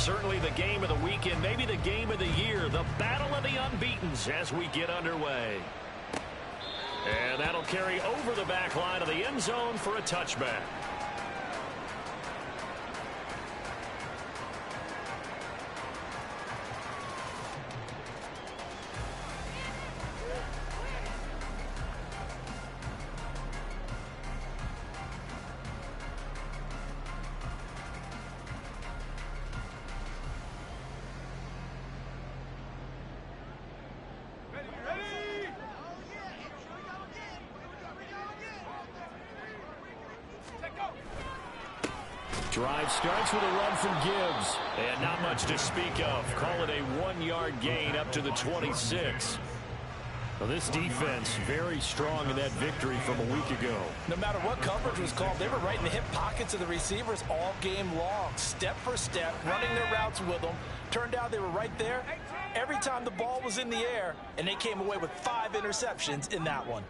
Certainly the game of the weekend, maybe the game of the year, the battle of the unbeatens as we get underway. And that'll carry over the back line of the end zone for a touchback. Drive starts with a run from Gibbs. And not much to speak of. Call it a 1-yard gain up to the 26. Well, this defense very strong in that victory from a week ago. No matter what coverage was called, they were right in the hip pockets of the receivers all game long. Step for step, running their routes with them. Turned out they were right there every time the ball was in the air, and they came away with 5 interceptions in that one.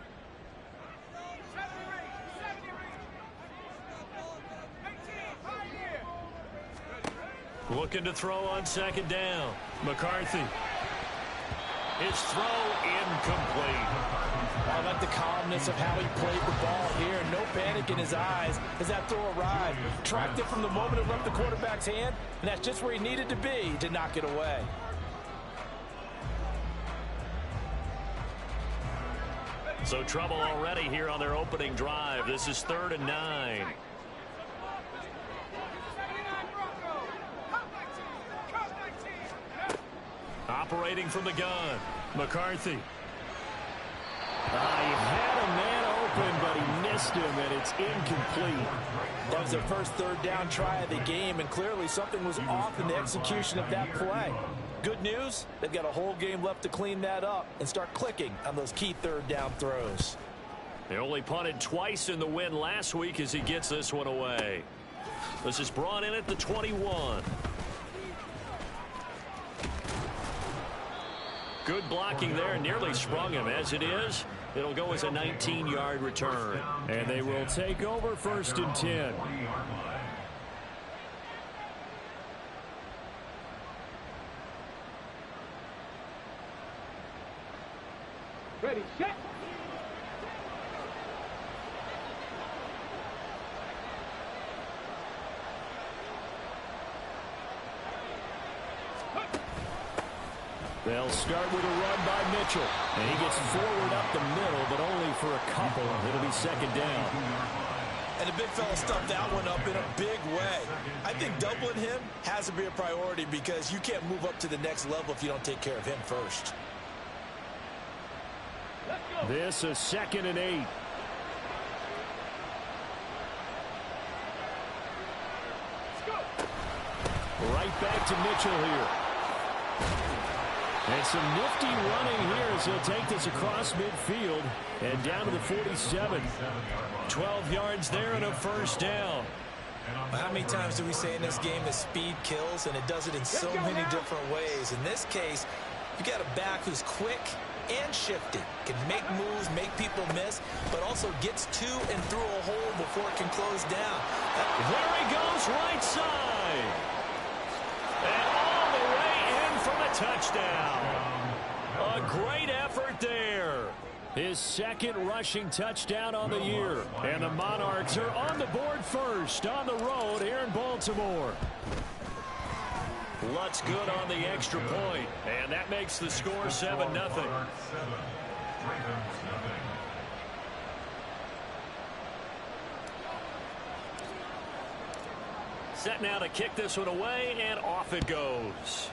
Looking to throw on second down. McCarthy. His throw incomplete. I like the calmness of how he played the ball here. No panic in his eyes as that throw arrived. Tracked it from the moment it left the quarterback's hand, and that's just where he needed to be to knock it away. So trouble already here on their opening drive. This is 3rd and 9. Operating from the gun, McCarthy. He had a man open, but he missed him, and it's incomplete. That was their first 3rd down try of the game, and clearly something was off in the execution of that play. Good news, they've got a whole game left to clean that up and start clicking on those key 3rd down throws. They only punted twice in the win last week as he gets this one away. This is brought in at the 21. Good blocking there, nearly sprung him. As it is, it'll go as a 19-yard return. And they will take over 1st and 10. Ready, set. They'll start with a run by Mitchell. And he gets forward up the middle, but only for a couple. It'll be 2nd down. And the big fella stuffed that one up in a big way. I think doubling him has to be a priority because you can't move up to the next level if you don't take care of him first. This is 2nd and 8. Right back to Mitchell here. And some nifty running here as he'll take this across midfield and down to the 47. 12 yards there and a 1st down. How many times do we say in this game that speed kills, and it does it in so many different ways? In this case, you got a back who's quick and shifty, can make moves, make people miss, but also gets to and through a hole before it can close down. There he goes, right side. And all the way in for the touchdown. A great effort there. His 2nd rushing touchdown on the year. And the Monarchs are on the board first on the road here in Baltimore. Lutz good on the extra point, and that makes the score 7-0. Set now to kick this one away, and off it goes.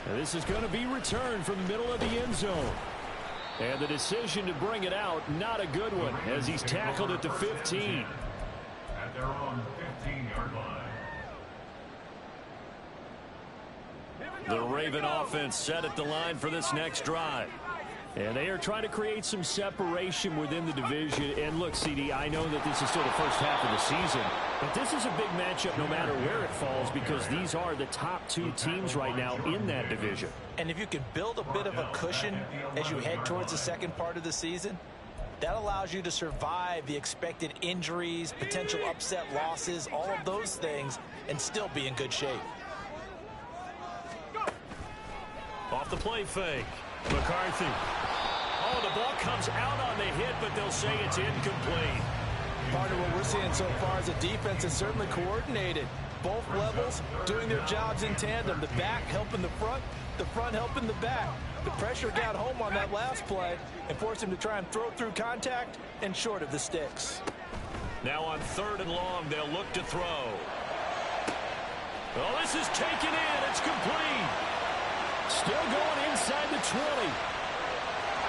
And this is going to be returned from the middle of the end zone. And the decision to bring it out, not a good one, as he's tackled at the 15. At their own 15-yard line. The Raven offense set at the line for this next drive. And they are trying to create some separation within the division. And look, CD, I know that this is still the first half of the season, but this is a big matchup no matter where it falls because these are the top 2 teams right now in that division. And if you can build a bit of a cushion as you head towards the second part of the season, That allows you to survive the expected injuries, potential upset losses, all of those things, and still be in good shape. Off the play fake. McCarthy. Oh, the ball comes out on the hit, but they'll say it's incomplete. Part of what we're seeing so far is the defense is certainly coordinated. Both levels doing their jobs in tandem. The back helping the front helping the back. The pressure got home on that last play and forced him to try and throw through contact and short of the sticks. Now on 3rd and long, they'll look to throw. Oh, this is taken in. It's complete. Still going inside the 20.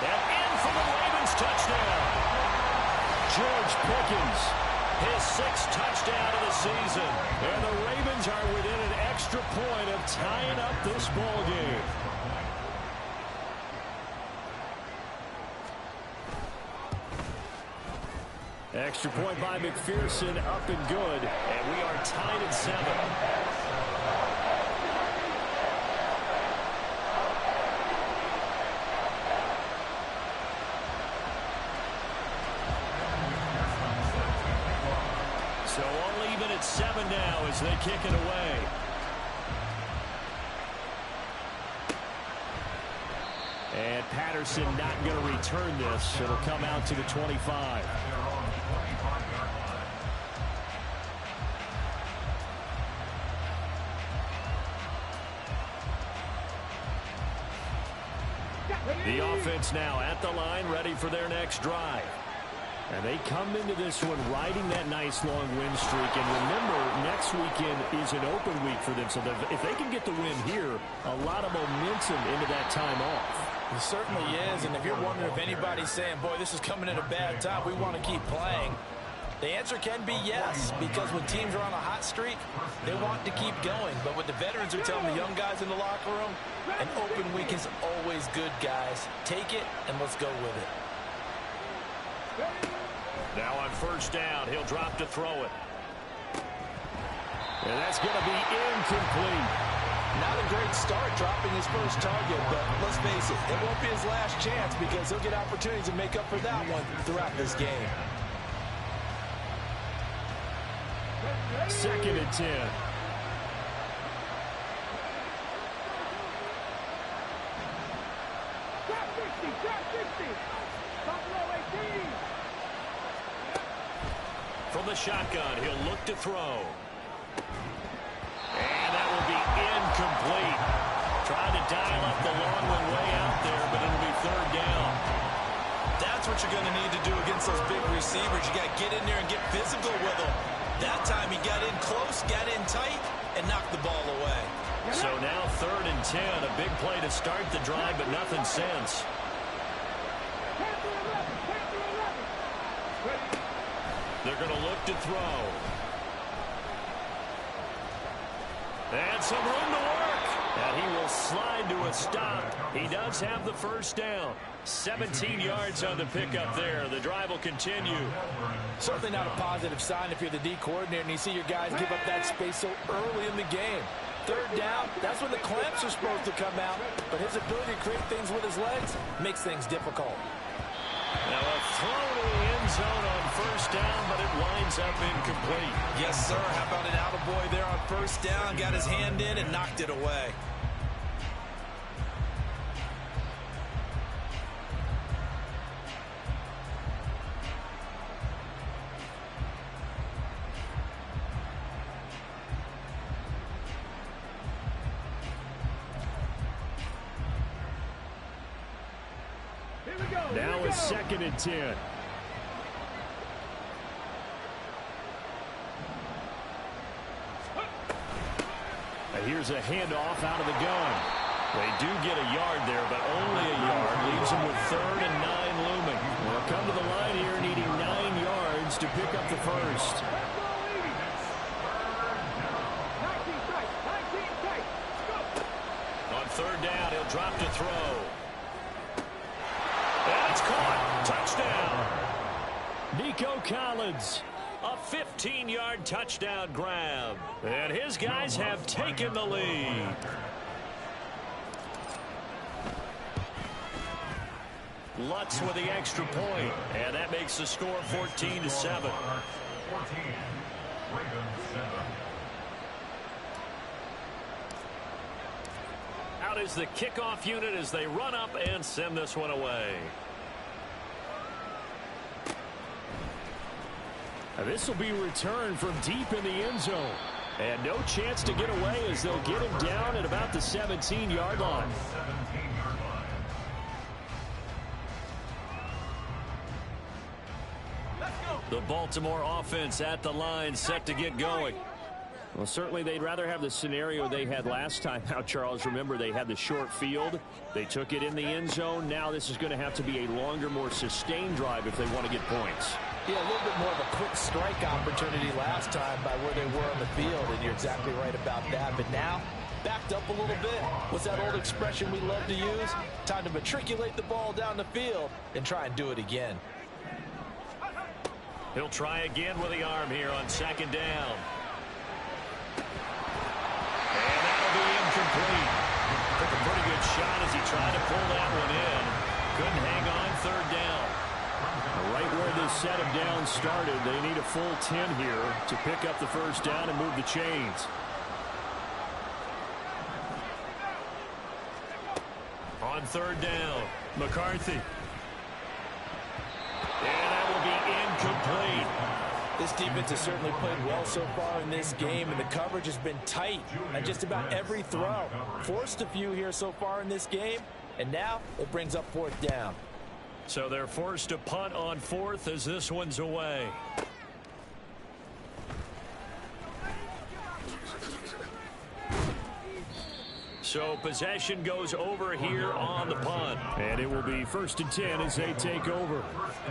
And in for the Ravens touchdown. George Pickens, his 6th touchdown of the season. And the Ravens are within an extra point of tying up this ball game. Extra point by McPherson, up and good. And we are tied at 7. So all even at 7 now as they kick it away. And Patterson not going to return this. It'll come out to the 25. The offense now at the line, ready for their next drive. And they come into this one riding that nice long win streak. And remember, next weekend is an open week for them. So if they can get the win here, a lot of momentum into that time off. It certainly is. And if you're wondering if anybody's saying, boy, this is coming at a bad time, we want to keep playing, the answer can be yes. Because when teams are on a hot streak, they want to keep going. But what the veterans are telling the young guys in the locker room, an open week is always good, guys. Take it and let's go with it. Now on 1st down, he'll drop to throw it. And that's going to be incomplete. Not a great start dropping his first target, but let's face it, it won't be his last chance because he'll get opportunities to make up for that one throughout this game. 2nd and 10. From the shotgun, he'll look to throw. And that will be incomplete. Trying to dial up the long one way out there, but it'll be 3rd down. That's what you're going to need to do against those big receivers. You got to get in there and get physical with them. That time he got in close, got in tight, and knocked the ball away. So now 3rd and 10, a big play to start the drive, but nothing since. They're going to look to throw. And some room to work. And he will slide to a stop. He does have the 1st down. 17 yards on the pickup there. The drive will continue. Certainly not a positive sign if you're the D coordinator and you see your guys give up that space so early in the game. 3rd down, that's when the clamps are supposed to come out. But his ability to create things with his legs makes things difficult. Now a throw to the end zone on 1st down, but it winds up incomplete. Yes, sir. How about an attaboy there on 1st down? Got his hand in and knocked it away. Now it's 2nd and 10. Here's a handoff out of the gun. They do get a yard there, but only a yard. Leaves them with 3rd and 9 looming. They'll come to the line here needing 9 yards to pick up the 1st. On 3rd down, he'll drop to throw. That's caught. Touchdown. Nico Collins. A 15-yard touchdown grab. And his guys have taken the lead. Lutz with the extra point, and that makes the score 14-7. 14, Ravens 7. Out is the kickoff unit as they run up and send this one away. Now this will be returned from deep in the end zone. And no chance to get away as they'll get him down at about the 17-yard line. 17-yard line. The Baltimore offense at the line, set to get going. Well, certainly they'd rather have the scenario they had last time out, Charles. Remember, they had the short field. They took it in the end zone. Now this is going to have to be a longer, more sustained drive if they want to get points. Yeah, a little bit more of a quick strike opportunity last time by where they were on the field, and you're exactly right about that. But now, backed up a little bit. What's that old expression we love to use? Time to matriculate the ball down the field and try and do it again. He'll try again with the arm here on second down. And that'll be incomplete. Took a pretty good shot as he tried to pull that one in. Couldn't hang on third down. Right where this set of downs started, they need a full 10 here to pick up the first down and move the chains. On third down, McCarthy. And that will be incomplete. This defense has certainly played well so far in this game, and the coverage has been tight on just about every throw. Forced a few here so far in this game, and now it brings up fourth down. So they're forced to punt on fourth as this one's away. So possession goes over here on the punt. And it will be 1st and 10 as they take over.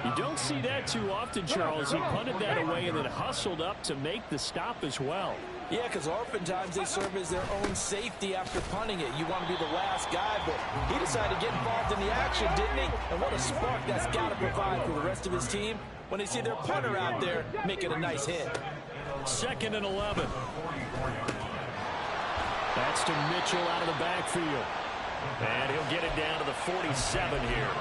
You don't see that too often, Charles. He punted that away and then hustled up to make the stop as well. Yeah, because oftentimes they serve as their own safety after punting it. You want to be the last guy, but he decided to get involved in the action, didn't he? And what a spark that's got to provide for the rest of his team when they see their punter out there making a nice hit. 2nd and 11. That's to Mitchell out of the backfield. And he'll get it down to the 47 here.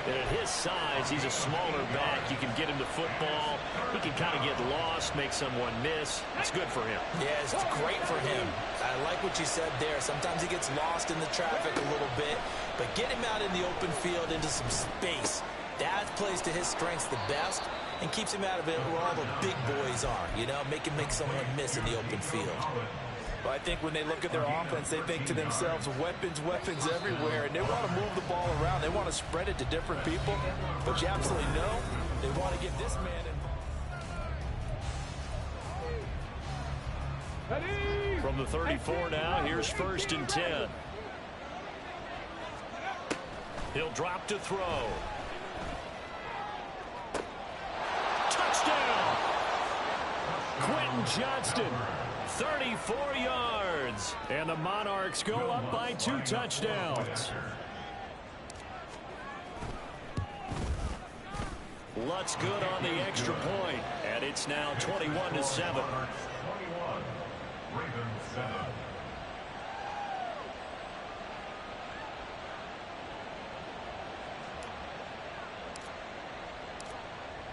And at his size, he's a smaller back. You can get him to football. He can kind of get lost, make someone miss. It's good for him. Yeah, it's great for him. I like what you said there. Sometimes he gets lost in the traffic a little bit. But get him out in the open field into some space. That plays to his strengths the best and keeps him out of it where all the big boys are. You know, make someone miss in the open field. Well, I think when they look at their offense, they think to themselves, weapons, weapons everywhere, and they want to move the ball around. They want to spread it to different people, but you absolutely know they want to get this man involved. From the 34 now, here's 1st and 10. He'll drop to throw. Touchdown! Quentin Johnston. 34 yards. And the Monarchs go up by 2 touchdowns. Lutz good on the extra point. And it's now 21-7. 21, Ravens 7.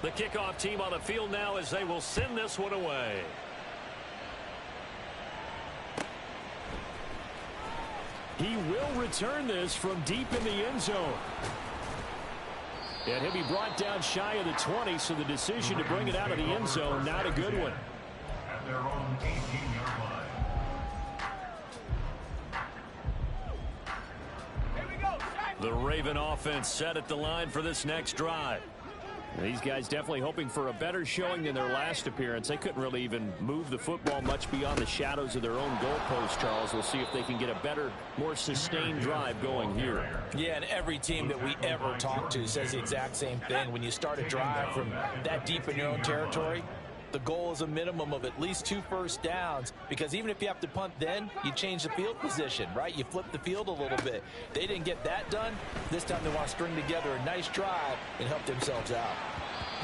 The kickoff team on the field now as they will send this one away. He will return this from deep in the end zone. And he'll be brought down shy of the 20, so the decision to bring it out of the end zone, not a good one. At their own 18-yard line. The Raven offense set at the line for this next drive. These guys definitely hoping for a better showing than their last appearance. They couldn't really even move the football much beyond the shadows of their own goalpost, Charles. We'll see if they can get a better, more sustained drive going here. Yeah, and every team that we ever talk to says the exact same thing. When you start a drive from that deep in your own territory, the goal is a minimum of at least 2 first downs, because even if you have to punt then, you change the field position, right? You flip the field a little bit. They didn't get that done. This time they want to string together a nice drive and help themselves out.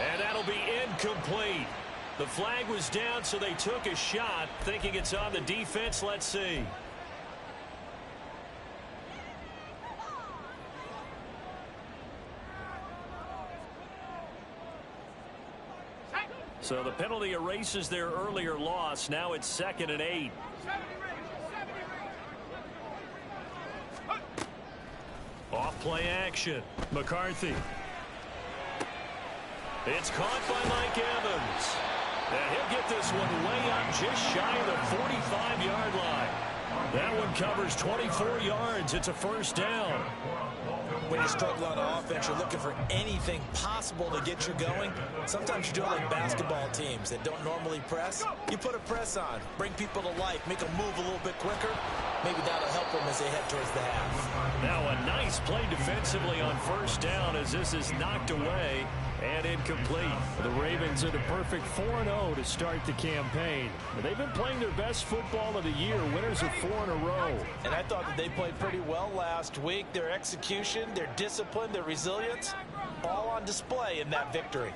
And that'll be incomplete. The flag was down, so they took a shot, thinking it's on the defense. Let's see. So the penalty erases their earlier loss. Now it's 2nd and 8. Off play action. McCarthy. It's caught by Mike Evans. And he'll get this one way up just shy of the 45-yard line. That one covers 24 yards. It's a first down. When you struggle on offense, you're looking for anything possible to get you going. Sometimes you do it like basketball teams that don't normally press. You put a press on, bring people to life, make them move a little bit quicker. Maybe that'll help them as they head towards the half. Now a nice play defensively on first down as this is knocked away and incomplete. The Ravens are the perfect 4-0 to start the campaign. They've been playing their best football of the year, winners of 4 in a row. And I thought that they played pretty well last week. Their execution, their discipline, their resilience, all on display in that victory.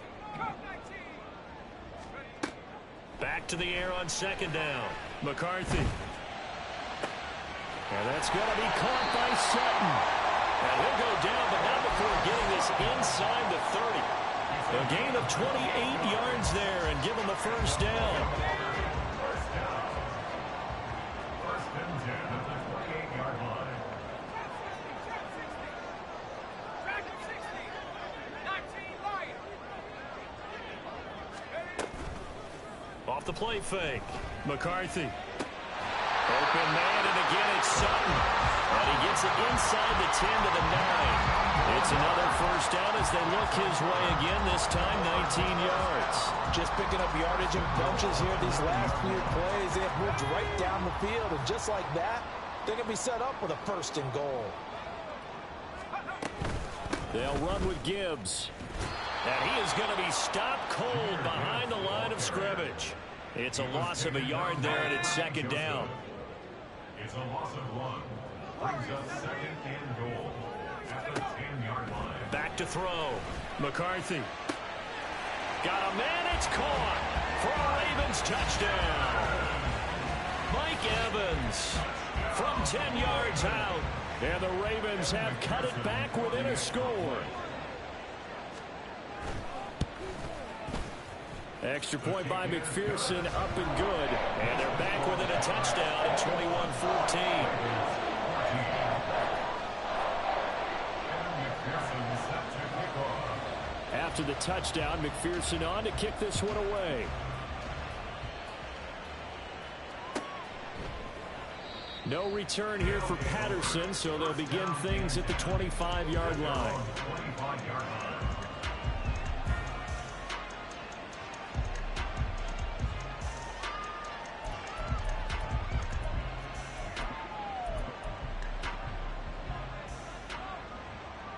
Back to the air on 2nd down. McCarthy. And that's going to be caught by Sutton. And he'll go down, but not before getting this inside the 30. A gain of 28 yards there and give him the first down. First and 10 at the 28-yard line. Off the play fake. McCarthy. Open man, and again it's Sutton. And he gets it inside the 10 to the 9. It's another first down as they look his way again, this time 19 yards. Just picking up yardage in bunches here these last few plays. They have moved right down the field, and just like that, they're going to be set up with a 1st and goal. They'll run with Gibbs. And he is going to be stopped cold behind the line of scrimmage. It's a loss of a yard there, and it's 2nd down. It's a loss of 1. Brings up 2nd and goal at the 10-yard line. Back to throw. McCarthy. Got a man. It's caught for a Ravens touchdown. Mike Evans from 10 yards out. And the Ravens have cut it back within a score. Extra point by McPherson, up and good. And they're back within a touchdown at 21-14. After the touchdown, McPherson on to kick this one away. No return here for Patterson, so they'll begin things at the 25-yard line.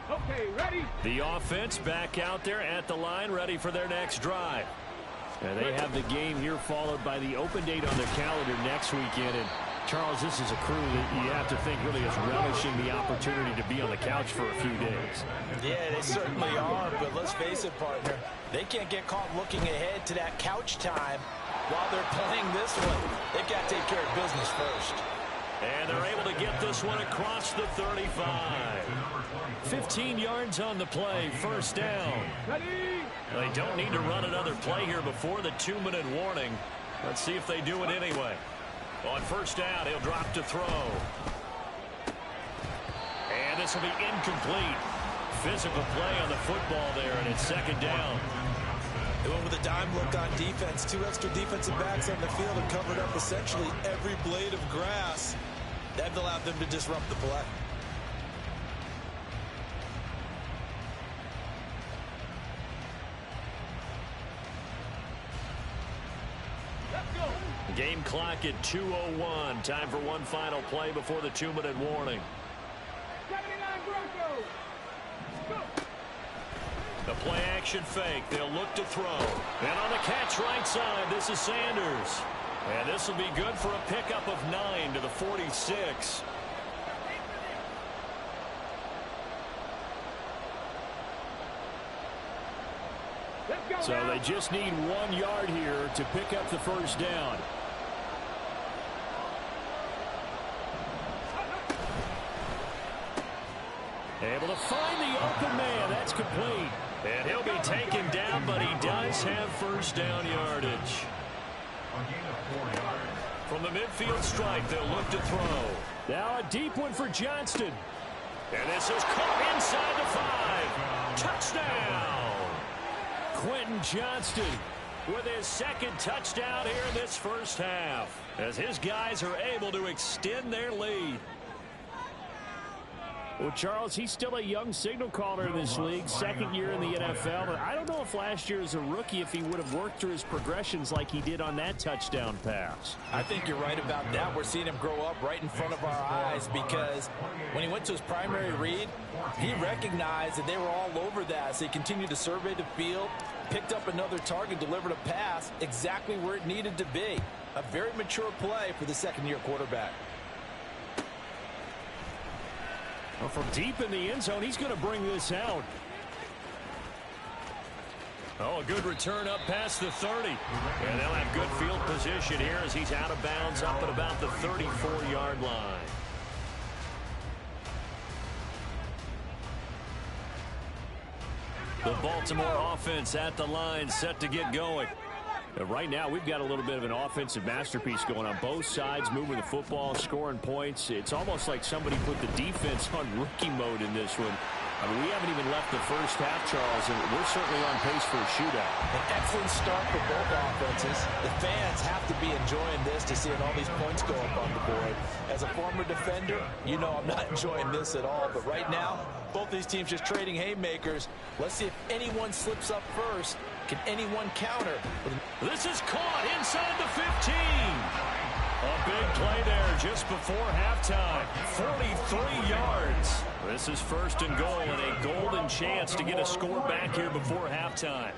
Okay, ready? The offense back out there at the line, ready for their next drive. And they have the game here followed by the open date on their calendar next weekend. And Charles, this is a crew that you have to think really is relishing the opportunity to be on the couch for a few days. Yeah, they certainly are, but let's face it, partner. They can't get caught looking ahead to that couch time while they're playing this one. They've got to take care of business first. And they're able to get this one across the 35. 15 yards on the play, first down. They don't need to run another play here before the 2-minute warning. Let's see if they do it anyway. On first down, he'll drop to throw. And this will be incomplete. Physical play on the football there, and it's 2nd down. They went with a dime look on defense. 2 extra defensive backs on the field and covered up essentially every blade of grass. That allowed them to disrupt the play. Game clock at 2:01. Time for one final play before the 2-minute warning. 79 Broncos. Go. The play action fake. They'll look to throw. And on the catch right side, this is Sanders. And this will be good for a pickup of 9 to the 46. So they just need 1 yard here to pick up the first down. Able to find the open man. That's complete. And he'll be taken down, but he does have first down yardage. A gain of 4 yards. From the midfield stripe, they'll look to throw. Now a deep one for Johnston. And this is caught inside the 5. Touchdown! Quentin Johnston with his second touchdown here in this first half, as his guys are able to extend their lead. Well, Charles, he's still a young signal caller in this league, second year in the NFL. But I don't know if last year as a rookie, if he would have worked through his progressions like he did on that touchdown pass. I think you're right about that. We're seeing him grow up right in front of our eyes, because when he went to his primary read, he recognized that they were all over that. So he continued to survey the field, picked up another target, delivered a pass exactly where it needed to be. A very mature play for the second-year quarterback. Well, from deep in the end zone, he's going to bring this out. Oh, a good return up past the 30. And they'll have good field position here as he's out of bounds up at about the 34-yard line. The Baltimore offense at the line, set to get going. Right now, we've got a little bit of an offensive masterpiece going on both sides, moving the football, scoring points. It's almost like somebody put the defense on rookie mode in this one. I mean, we haven't even left the first half, Charles, and we're certainly on pace for a shootout. An excellent start for both offenses. The fans have to be enjoying this to seeing all these points go up on the board. As a former defender, you know I'm not enjoying this at all. But right now, both these teams just trading haymakers. Let's see if anyone slips up first. Can anyone counter? This is caught inside the 15. A big play there just before halftime. 43 yards. This is first and goal, and a golden chance to get a score back here before halftime.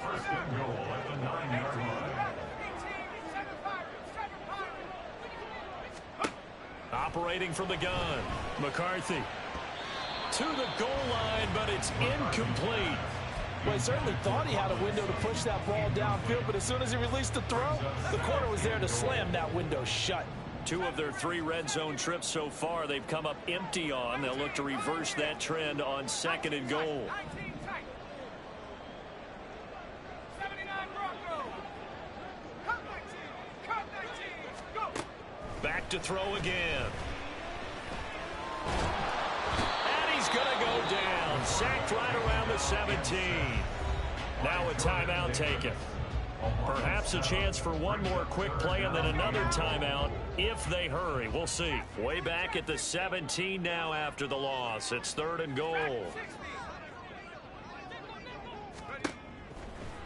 First and goal at the 9-yard line. Operating from the gun. McCarthy to the goal line, but it's incomplete. Well, he certainly thought he had a window to push that ball downfield, but as soon as he released the throw, the corner was there to slam that window shut. 2 of their 3 red zone trips so far, they've come up empty on. They'll look to reverse that trend on second and goal. Back to throw again. And he's going to go down. Sacked right around the 17. Now a timeout taken. Perhaps a chance for one more quick play and then another timeout if they hurry. We'll see. Way back at the 17 now after the loss. It's third and goal.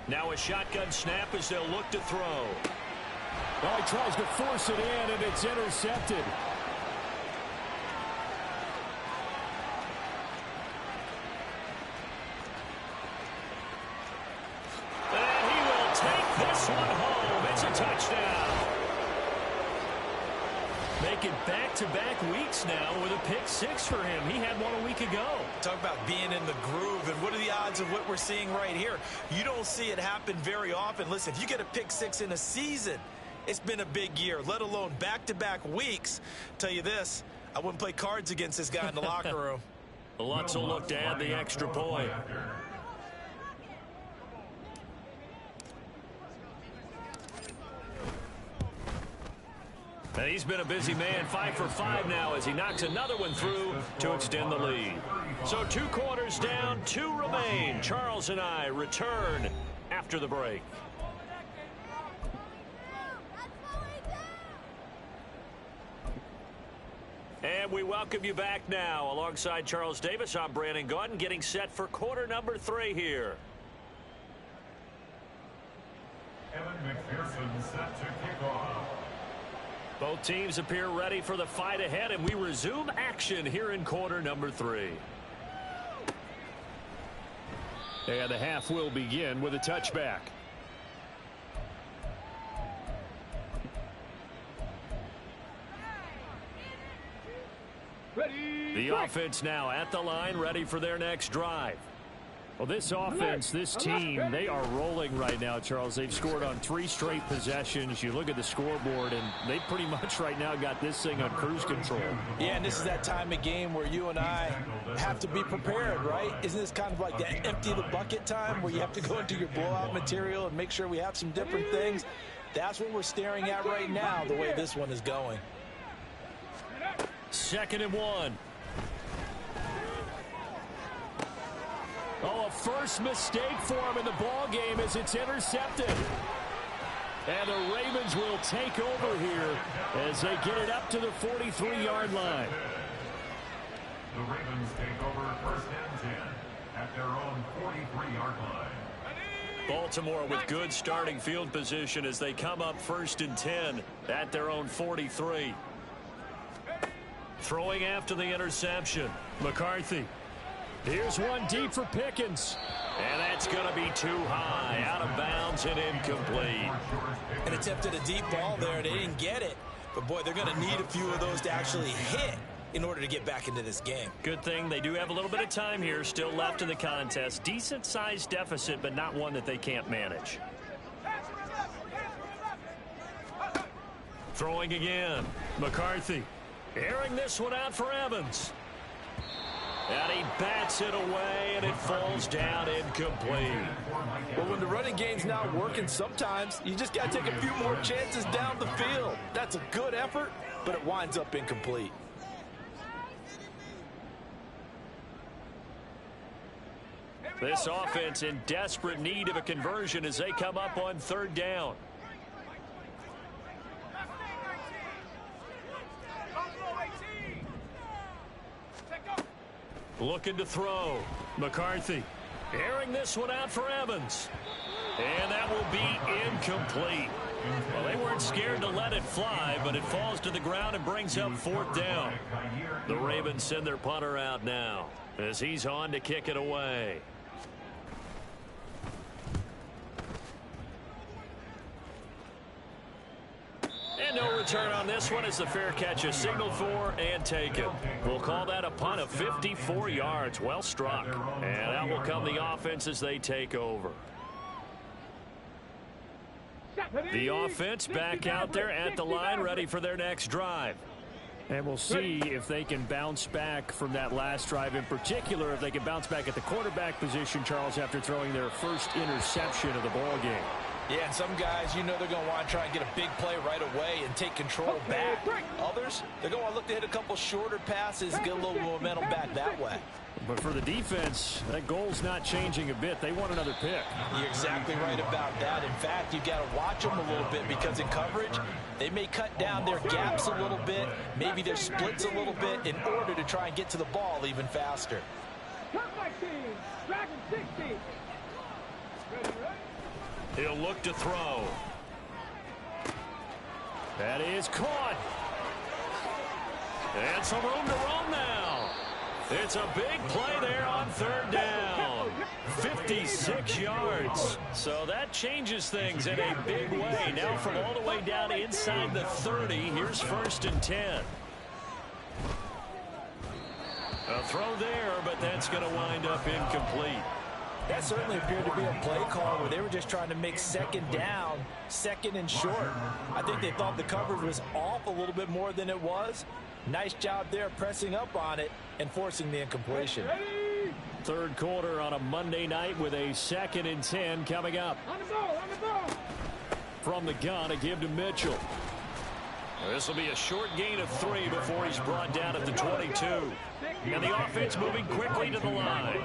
Now a shotgun snap as they'll look to throw. Well, he tries to force it in, and it's intercepted. And he will take this one home. It's a touchdown. Making back-to-back weeks now with a pick 6 for him. He had one a week ago. Talk about being in the groove, and what are the odds of what we're seeing right here? You don't see it happen very often. Listen, if you get a pick 6 in a season, it's been a big year, let alone back-to-back weeks. Tell you this, I wouldn't play cards against this guy in the locker room. Lutz will look to add the extra point. And he's been a busy man, 5 for 5 now as he knocks another one through to extend the lead. So 2 quarters down, 2 remain. Charles and I return after the break. And we welcome you back now. Alongside Charles Davis, I'm Brandon Gaudin, getting set for quarter number 3 here. Evan McPherson set to kick off. Both teams appear ready for the fight ahead, and we resume action here in quarter number 3. And the half will begin with a touchback. Ready. The offense now at the line, ready for their next drive. Well, this offense, this team, they are rolling right now, Charles. They've scored on 3 straight possessions. You look at the scoreboard, and they pretty much right now got this thing on cruise control. Yeah, and this is that time of game where you and I have to be prepared, right? Isn't this kind of like that empty the bucket time where you have to go into your blowout material and make sure we have some different things? That's what we're staring at right now, the way this one is going. 2nd and 1. Oh, a first mistake for him in the ball game as it's intercepted. And the Ravens will take over here as they get it up to the 43-yard line. The Ravens take over 1st and 10 at their own 43-yard line. Baltimore with good starting field position as they come up 1st and 10 at their own 43. Throwing after the interception, McCarthy. Here's one deep for Pickens. And that's going to be too high, out of bounds and incomplete. And attempted a deep ball there. They didn't get it. But, boy, they're going to need a few of those to actually hit in order to get back into this game. Good thing they do have a little bit of time here still left in the contest. Decent-sized deficit, but not one that they can't manage. Throwing again. McCarthy airing this one out for Evans. And he bats it away, and it falls down incomplete. Well, when the running game's not working, sometimes you just got to take a few more chances down the field. That's a good effort, but it winds up incomplete. This offense in desperate need of a conversion as they come up on 3rd down. Looking to throw. McCarthy airing this one out for Evans. And that will be incomplete. Well, they weren't scared to let it fly, but it falls to the ground and brings up 4th down. The Ravens send their punter out now as he's on to kick it away. And no return on this one as the fair catch is signaled for and taken. We'll call that a punt of 54 yards. Well struck. And out will come the offense as they take over. The offense back out there at the line ready for their next drive. And we'll see if they can bounce back from that last drive, in particular if they can bounce back at the quarterback position, Charles, after throwing their first interception of the ball game. Yeah, and some guys, you know they're going to want to try and get a big play right away and take control back. Others, they're going to want to look to hit a couple shorter passes, get a little momentum back that way. But for the defense, that goal's not changing a bit. They want another pick. You're exactly right about that. In fact, you've got to watch them a little bit because in coverage, they may cut down their gaps a little bit, maybe their splits a little bit in order to try and get to the ball even faster. He'll look to throw. That is caught. And some room to run now. It's a big play there on 3rd down. 56 yards. So that changes things in a big way. Now from all the way down inside the 30, here's 1st and 10. A throw there, but that's going to wind up incomplete. That certainly appeared to be a play call where they were just trying to make 2nd down, 2nd and short. I think they thought the coverage was off a little bit more than it was. Nice job there pressing up on it and forcing the incompletion. 3rd quarter on a Monday night with a 2nd and 10 coming up. On the ball. From the gun, a give to Mitchell. This will be a short gain of 3 before he's brought down at the 22. And the offense moving quickly to the line.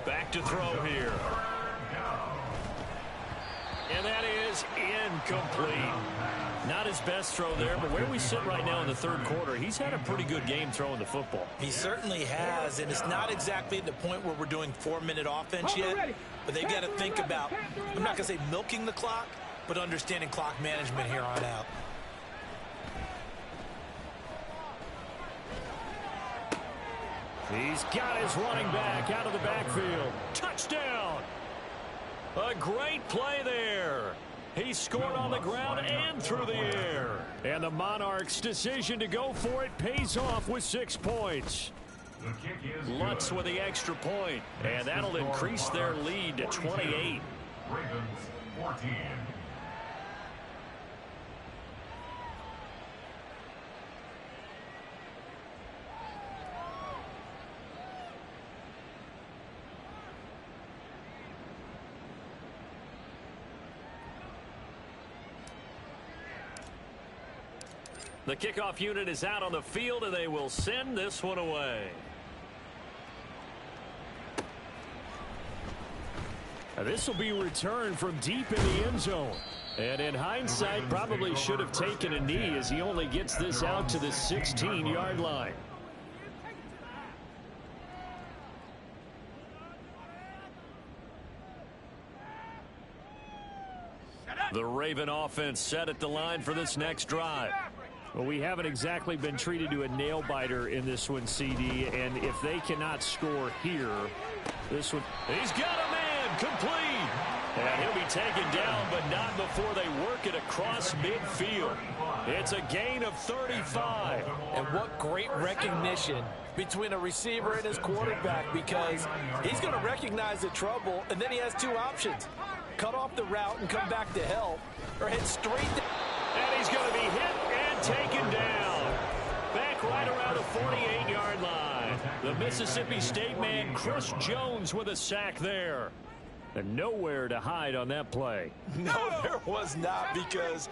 Back to throw here. And that is incomplete. Not his best throw there, but where we sit right now in the 3rd quarter, he's had a pretty good game throwing the football. He certainly has, and it's not exactly at the point where we're doing 4-minute offense yet, but they've got to think about, I'm not going to say milking the clock, but understanding clock management here on out. He's got his running back out of the backfield. Touchdown! A great play there. He scored on the ground and through the air. And the Monarchs' decision to go for it pays off with 6 points. The kick is Lutz good. with the extra point, and that'll increase their lead to 28. Ravens 14. The kickoff unit is out on the field, and they will send this one away. This will be returned from deep in the end zone. And in hindsight, probably should have taken a knee as he only gets this out to the 16-yard line. The Raven offense set at the line for this next drive. Well, we haven't exactly been treated to a nail-biter in this one, CD, and if they cannot score here, this one... He's got a man, complete. And he'll be taken down, but not before they work it across midfield. It's a gain of 35. And what great recognition between a receiver and his quarterback, because he's going to recognize the trouble, and then he has two options. Cut off the route and come back to help, or head straight down. And he's going to be hit and taken down. Back right around the 48-yard line. The Mississippi State man, Chris Jones, with a sack there. And nowhere to hide on that play. No, there was not, because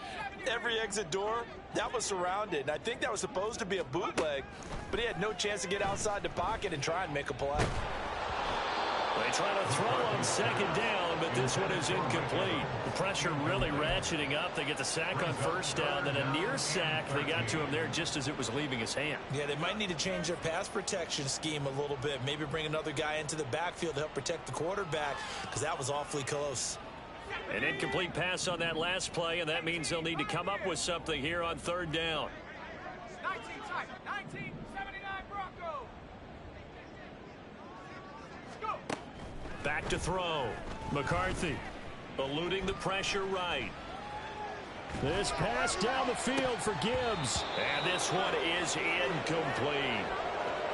every exit door, that was surrounded. And I think that was supposed to be a bootleg, but he had no chance to get outside the pocket and try and make a play. They try to throw on second down, but this one is incomplete. The pressure really ratcheting up. They get the sack on first down, then a near sack. They got to him there just as it was leaving his hand. Yeah, they might need to change their pass protection scheme a little bit. Maybe bring another guy into the backfield to help protect the quarterback, because that was awfully close. An incomplete pass on that last play, and that means they'll need to come up with something here on third down. 1979 Broncos. Go. Back to throw. McCarthy eluding the pressure right. This pass down the field for Gibbs. And this one is incomplete.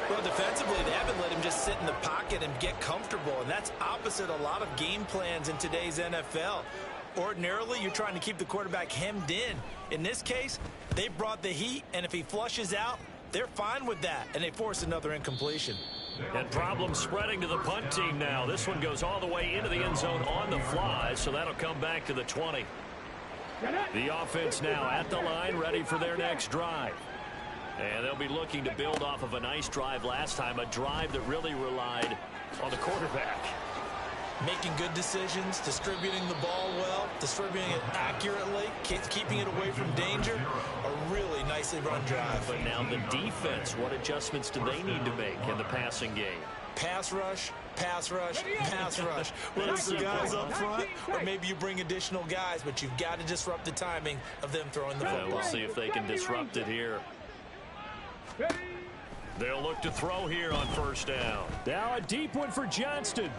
Well, defensively, they haven't let him just sit in the pocket and get comfortable, and that's opposite a lot of game plans in today's NFL. Ordinarily, you're trying to keep the quarterback hemmed in. In this case, they brought the heat, and if he flushes out, they're fine with that, and they force another incompletion. And problems spreading to the punt team now. This one goes all the way into the end zone on the fly, so that'll come back to the 20. The offense now at the line, ready for their next drive. And they'll be looking to build off of a nice drive last time, a drive that really relied on the quarterback. Making good decisions, distributing the ball well, distributing it accurately, keeping it away from danger. A really nicely run drive. But now the defense, what adjustments do they need to make in the passing game? Pass rush, pass rush, pass rush. Whether it's the guys up front, or maybe you bring additional guys, but you've got to disrupt the timing of them throwing the football. We'll see if they can disrupt it here. They'll look to throw here on first down. Now a deep one for Johnston.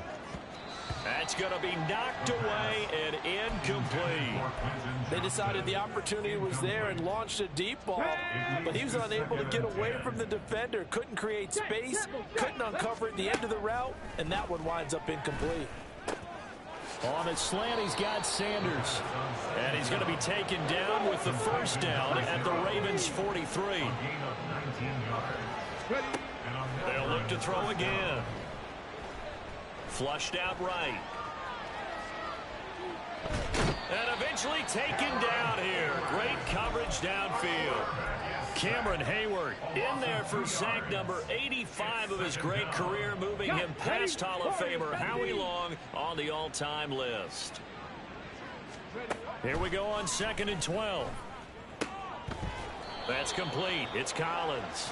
That's going to be knocked away and incomplete. They decided the opportunity was there and launched a deep ball, but he was unable to get away from the defender, couldn't create space, couldn't uncover at the end of the route, and that one winds up incomplete. On a slant, he's got Sanders. And he's going to be taken down with the first down at the Ravens' 43. They'll look to throw again. Flushed out right. And eventually taken down here. Great coverage downfield. Cameron Hayward in there for sack number 85 of his great career, moving him past Hall of Famer Howie Long on the all-time list. Here we go on 2nd and 12. That's complete. It's Collins.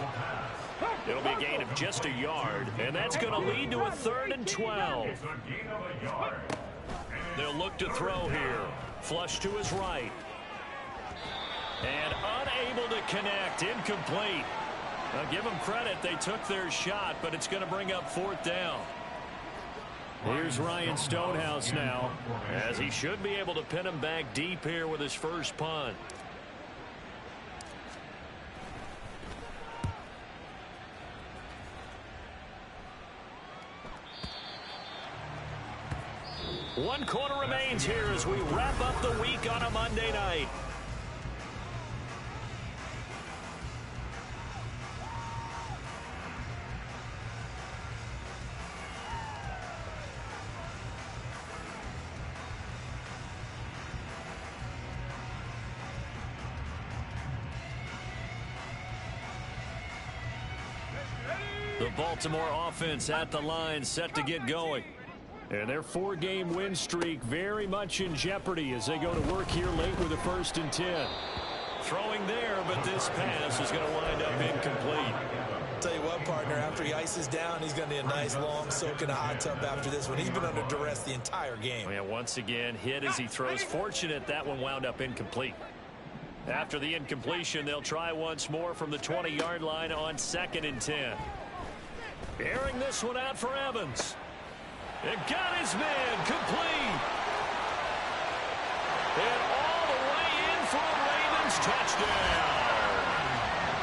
It'll be a gain of just a yard, and that's going to lead to a 3rd and 12. They'll look to throw here. Flush to his right. And unable to connect. Incomplete. Now give them credit. They took their shot, but it's going to bring up 4th down. Here's Ryan Stonehouse now, as he should be able to pin him back deep here with his first punt. One quarter remains here as we wrap up the week on a Monday night. The Baltimore offense at the line, set to get going. And their 4-game win streak very much in jeopardy as they go to work here late with a 1st and 10. Throwing there, but this pass is going to wind up incomplete. Tell you what, partner, after he ices down, he's going to need a nice long soak in a hot tub after this one. He's been under duress the entire game. Yeah, once again, hit as he throws. Fortunate that one wound up incomplete. After the incompletion, they'll try once more from the 20-yard line on 2nd and 10. Airing this one out for Evans. It got his man complete. And all the way in for a Ravens touchdown.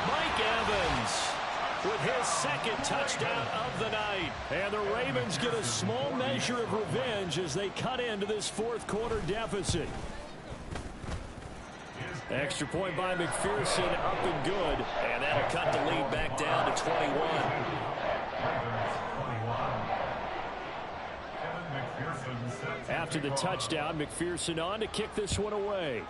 Mike Evans with his 2nd touchdown of the night. And the Ravens get a small measure of revenge as they cut into this 4th quarter deficit. Extra point by McPherson, up and good. And that'll cut the lead back down to 21. After the touchdown, McPherson on to kick this one away.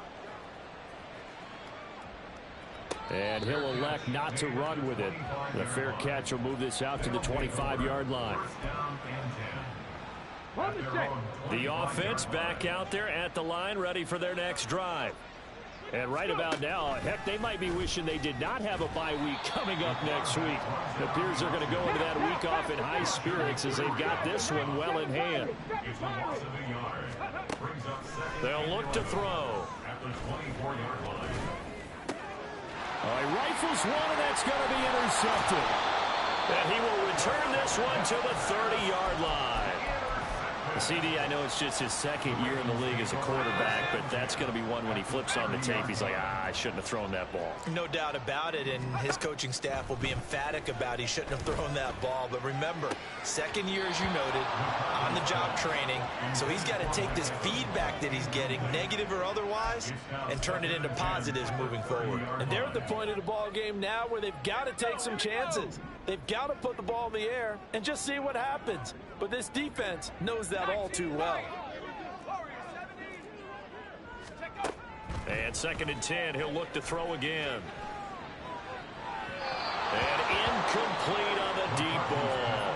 And he'll elect not to run with it. The fair catch will move this out to the 25-yard line. The offense back out there at the line, ready for their next drive. And right about now, heck, they might be wishing they did not have a bye week coming up next week. It appears they're going to go into that week off in high spirits as they've got this one well in hand. They'll look to throw. He rifles one, and that's going to be intercepted. And he will return this one to the 30-yard line. CD, I know it's just his 2nd year in the league as a quarterback, but that's going to be one when he flips on the tape. He's like, I shouldn't have thrown that ball. No doubt about it, and his coaching staff will be emphatic about he shouldn't have thrown that ball. But remember, 2nd year, as you noted, on-the-job training, so he's got to take this feedback that he's getting, negative or otherwise, and turn it into positives moving forward. And they're at the point of the ball game now where they've got to take some chances. They've got to put the ball in the air and just see what happens. But this defense knows that all too well. And 2nd and 10, he'll look to throw again. And incomplete on the deep ball.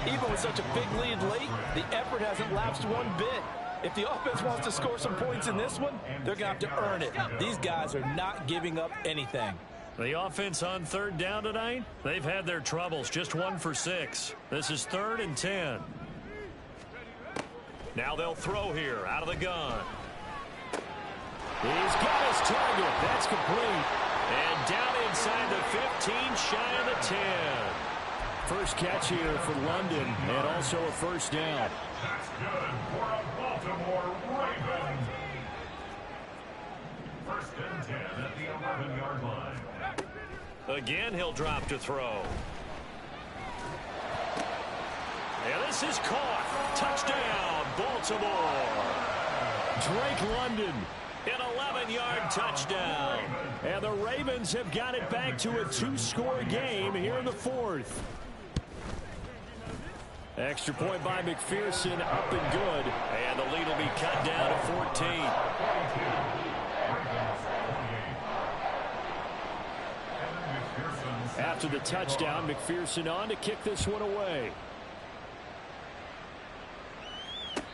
Even with such a big lead late, the effort hasn't lapsed one bit. If the offense wants to score some points in this one, they're going to have to earn it. These guys are not giving up anything. The offense on 3rd down tonight, they've had their troubles, just 1 for 6. This is 3rd and 10. Now they'll throw here out of the gun. He's got his target. That's complete. And down inside the 15, shy of the 10. First catch here for London, and also a 1st down. That's good for a Baltimore Raven. 1st and 10 at the 11-yard line. Again, he'll drop to throw. And this is caught. Touchdown, Baltimore. Drake London, an 11-yard touchdown. And the Ravens have got it back to a 2-score game here in the 4th. Extra point by McPherson, up and good. And the lead will be cut down to 14. After the touchdown, McPherson on to kick this one away.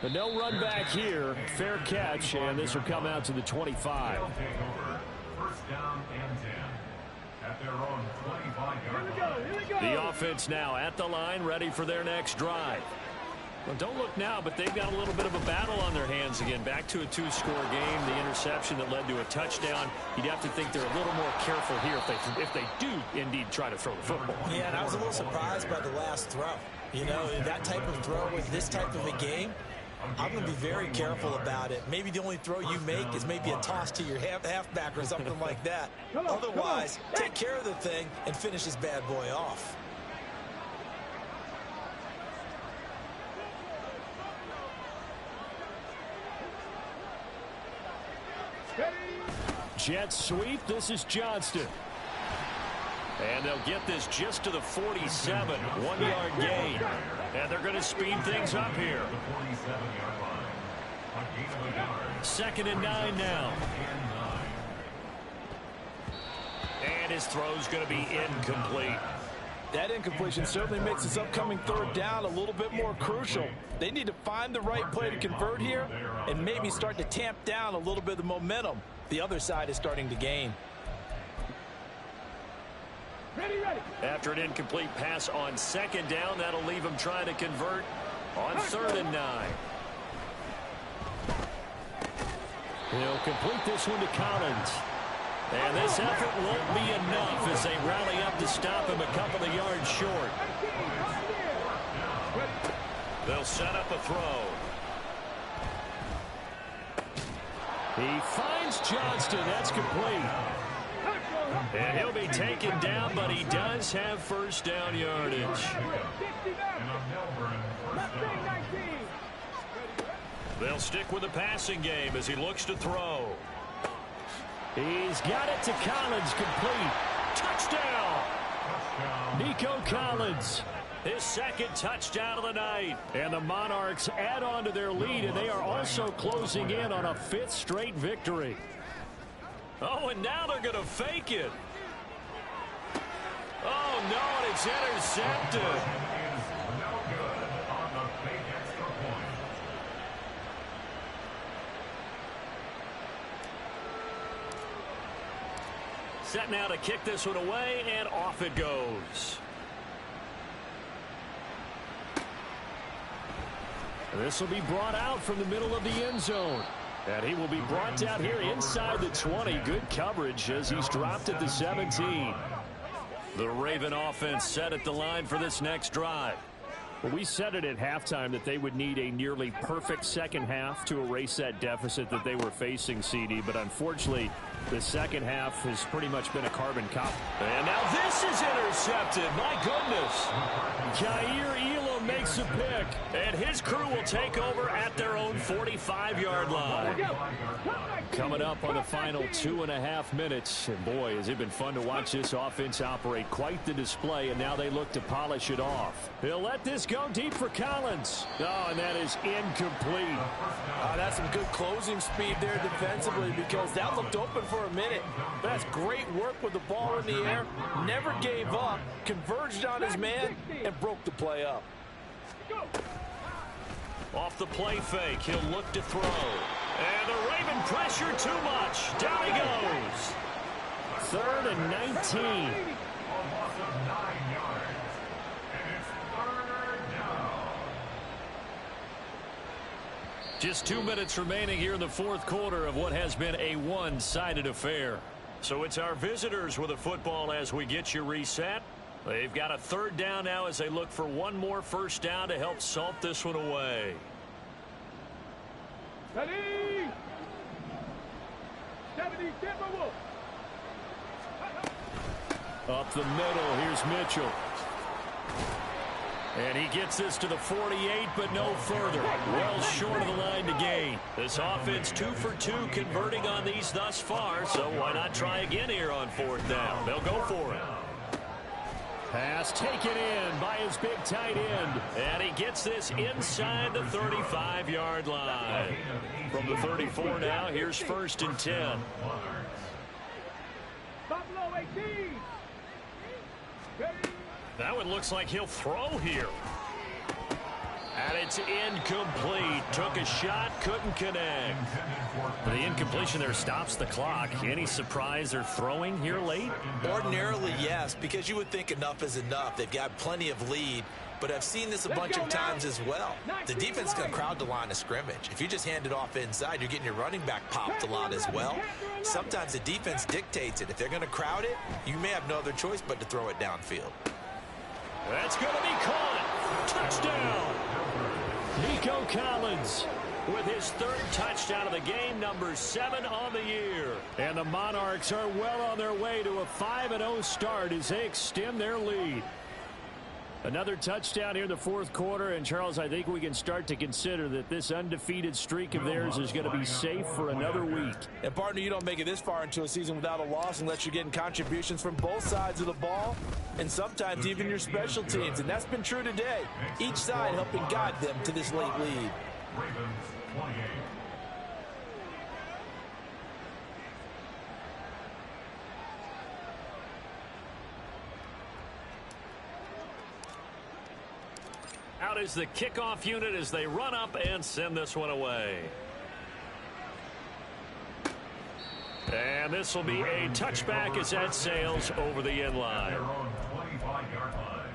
But no run back here. Fair catch, and this will come out to the 25. First down and 10 at their own 25-yard line. The offense now at the line, ready for their next drive. Well, don't look now, but they've got a little bit of a battle on their hands again. Back to a 2-score game. The interception that led to a touchdown. You'd have to think they're a little more careful here if they do indeed try to throw the football. Yeah, and I was a little surprised by the last throw. You know, that type of throw with this type of a game, I'm going to be very careful about it. Maybe the only throw you make is maybe a toss to your halfback or something like that. Otherwise, take care of the thing and finish this bad boy off. jet sweep. This is Johnston. And they'll get this just to the 47, 1-yard gain. And they're going to speed things up here. 2nd and 9 now. And his throw's going to be incomplete. That incompletion certainly makes this upcoming 3rd down a little bit more crucial. They need to find the right play to convert here and maybe start to tamp down a little bit of the momentum the other side is starting to gain. After an incomplete pass on 2nd down, that'll leave him trying to convert on 3rd and 9. He'll complete this one to Collins. And this effort won't be enough as they rally up to stop him a couple of yards short. They'll set up a throw. He finds Johnston. That's complete. And he'll be taken down, but he does have 1st down yardage. They'll stick with the passing game as he looks to throw. He's got it to Collins, complete. Touchdown! Nico Collins. His 2nd touchdown of the night. And the Monarchs add on to their lead, and they are also closing in on a 5th straight victory. Oh, and now they're going to fake it. Oh, no, and it's intercepted. Set now to kick this one away, and off it goes. This will be brought out from the middle of the end zone. And he will be brought down here inside the 20. Good coverage as he's dropped at the 17. The Raven offense set at the line for this next drive. Well, we said it at halftime that they would need a nearly perfect second half to erase that deficit that they were facing, CD. But unfortunately, the second half has pretty much been a carbon copy. And now this is intercepted. My goodness. Jair Elam makes a pick. And his crew will take over at their own 45-yard line. Coming up on the final 2.5 minutes. And boy, has it been fun to watch this offense operate. Quite the display, and now they look to polish it off. He'll let this go deep for Collins. Oh, and that is incomplete. That's some good closing speed there defensively because that looked open for a minute. That's great work with the ball in the air. Never gave up, converged on his man, and broke the play up. Off the play fake, he'll look to throw. And the Raven pressure too much. Down he goes. 3rd and 19. Just 2 minutes remaining here in the 4th quarter of what has been a one-sided affair. So it's our visitors with the football as we get you reset. They've got a 3rd down now as they look for one more 1st down to help salt this one away. Up the middle, here's Mitchell. And he gets this to the 48, but no further. Well short of the line to gain. This offense 2 for 2 converting on these thus far, so why not try again here on 4th down? They'll go for it. Pass taken in by his big tight end. And he gets this inside the 35-yard line. From the 34 now, here's 1st and 10. That one looks like he'll throw here. And it's incomplete. Took a shot, couldn't connect. The incompletion there stops the clock. Any surprise they're throwing here late? Ordinarily, yes, because you would think enough is enough. They've got plenty of lead, but I've seen this a bunch of times as well. The defense is going to crowd the line of scrimmage. If you just hand it off inside, you're getting your running back popped a lot as well. Sometimes the defense dictates it. If they're going to crowd it, you may have no other choice but to throw it downfield. That's going to be caught. Touchdown. Nico Collins with his 3rd touchdown of the game, number 7 on the year. And the Monarchs are well on their way to a 5-0 start as they extend their lead. Another touchdown here in the fourth quarter, and Charles, I think we can start to consider that this undefeated streak of theirs is going to be safe for another week. And partner, you don't make it this far into a season without a loss unless you're getting contributions from both sides of the ball and sometimes even your special teams, and that's been true today. Each side helping guide them to this late lead. Ravens 28. Out is the kickoff unit as they run up and send this one away. And this will be a touchback as that sails over the end line. Their own 25-yard line.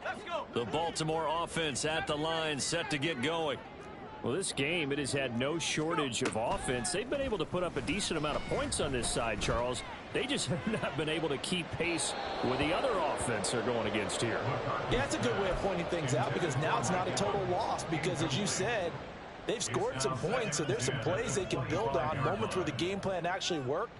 Let's go. The Baltimore offense at the line, set to get going. Well, this game, it has had no shortage of offense. They've been able to put up a decent amount of points on this side, Charles. They just have not been able to keep pace with the other offense they're going against here. Yeah, that's a good way of pointing things out because now it's not a total loss because, as you said, they've scored some points, so there's some plays they can build on, moments where the game plan actually worked.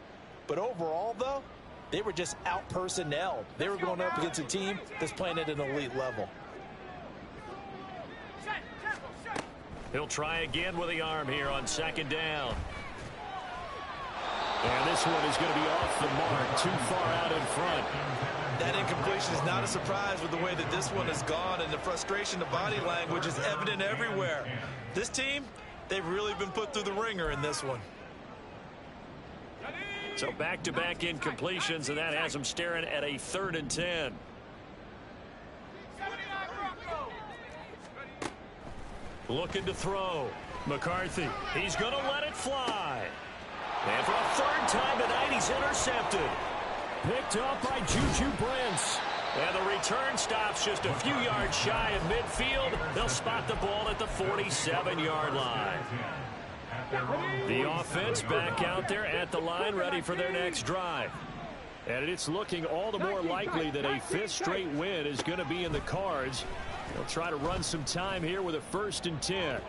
But overall, though, they were just out-personnelled. They were going up against a team that's playing at an elite level. He'll try again with the arm here on second down. And this one is going to be off the mark, too far out in front. That incompletion is not a surprise with the way that this one has gone, and the frustration, the body language is evident everywhere. This team, they've really been put through the ringer in this one. So back-to-back incompletions, and that has them staring at a 3rd and 10. Looking to throw. McCarthy, he's going to let it fly. And for a 3rd time tonight, he's intercepted. Picked up by Juju Brents. And the return stops just a few yards shy of midfield. They'll spot the ball at the 47-yard line. The offense back out there at the line, ready for their next drive. And it's looking all the more likely that a 5th straight win is going to be in the cards. They'll try to run some time here with a 1st and 10.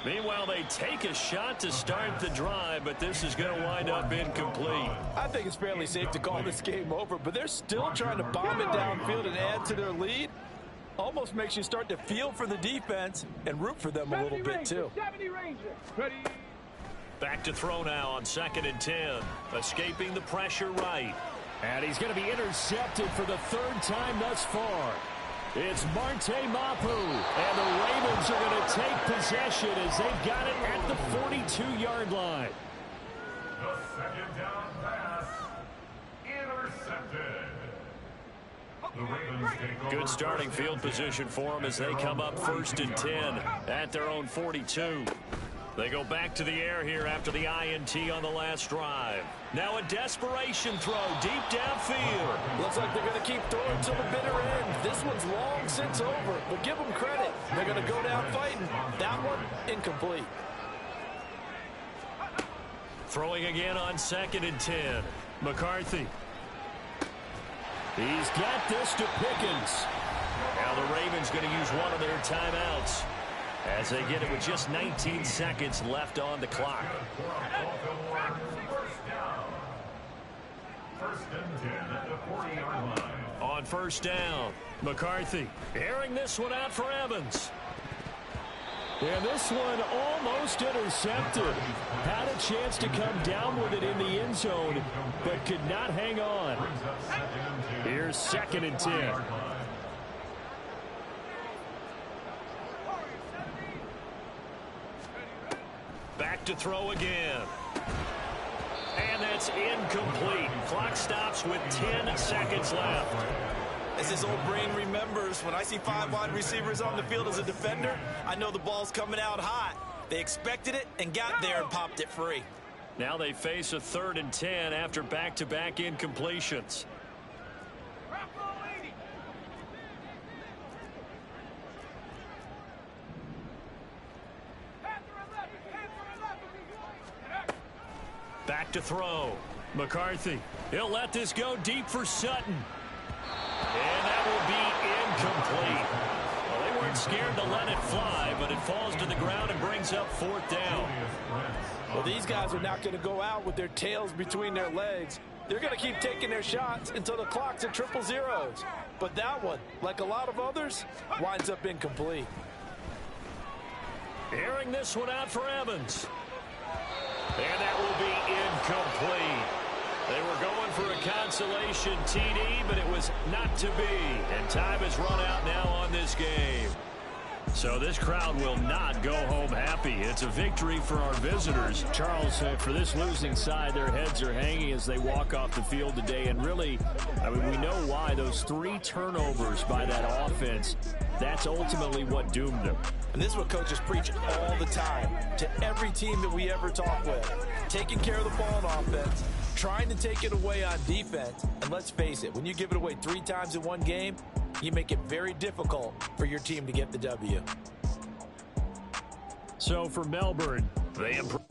Meanwhile, they take a shot to start the drive, but this is going to wind up incomplete. I think it's fairly safe to call this game over, but they're still trying to bomb it downfield and add to their lead. Almost makes you start to feel for the defense and root for them a little bit, too. Back to throw now on 2nd and 10. Escaping the pressure right. And he's going to be intercepted for the 3rd time thus far. It's Marte Mapu, and the Ravens are going to take possession as they've got it at the 42-yard line. The 2nd down pass. Intercepted. The Ravens take over. Good starting field position for them as they come up 1st and 10 at their own 42. They go back to the air here after the INT on the last drive. Now a desperation throw deep downfield. Looks like they're going to keep throwing till the bitter end. This one's long since over, but give them credit. They're going to go down fighting. That one, incomplete. Throwing again on 2nd and 10. McCarthy. He's got this to Pickens. Now the Ravens going to use one of their timeouts as they get it with just 19 seconds left on the clock. First and 10 at the 40-yard line. On 1st down, McCarthy airing this one out for Evans. And this one almost intercepted. Had a chance to come down with it in the end zone, but could not hang on. Here's 2nd and 10. Back to throw again. And that's incomplete. Clock stops with 10 seconds left. As his old brain remembers, when I see 5 wide receivers on the field as a defender, I know the ball's coming out hot. They expected it and got there and popped it free. Now they face a 3rd and 10 after back-to-back incompletions. Back to throw. McCarthy. He'll let this go deep for Sutton. And that will be incomplete. Well, they weren't scared to let it fly, but it falls to the ground and brings brings up fourth down. Well, these guys are not going to go out with their tails between their legs. They're going to keep taking their shots until the clock's at 0-0s. But that one, like a lot of others, winds up incomplete. Airing this one out for Evans. And that will be incomplete. They were going for a consolation TD, but it was not to be. And time has run out now on this game. So this crowd will not go home happy. It's a victory for our visitors. Charles, for this losing side, their heads are hanging as they walk off the field today. And really, I mean, we know why. Those 3 turnovers by that offense, that's ultimately what doomed them. And this is what coaches preach all the time to every team that we ever talk with. Taking care of the ball on offense, trying to take it away on defense. And let's face it, when you give it away 3 times in one game, you make it very difficult for your team to get the W. So for Melbourne, they improve.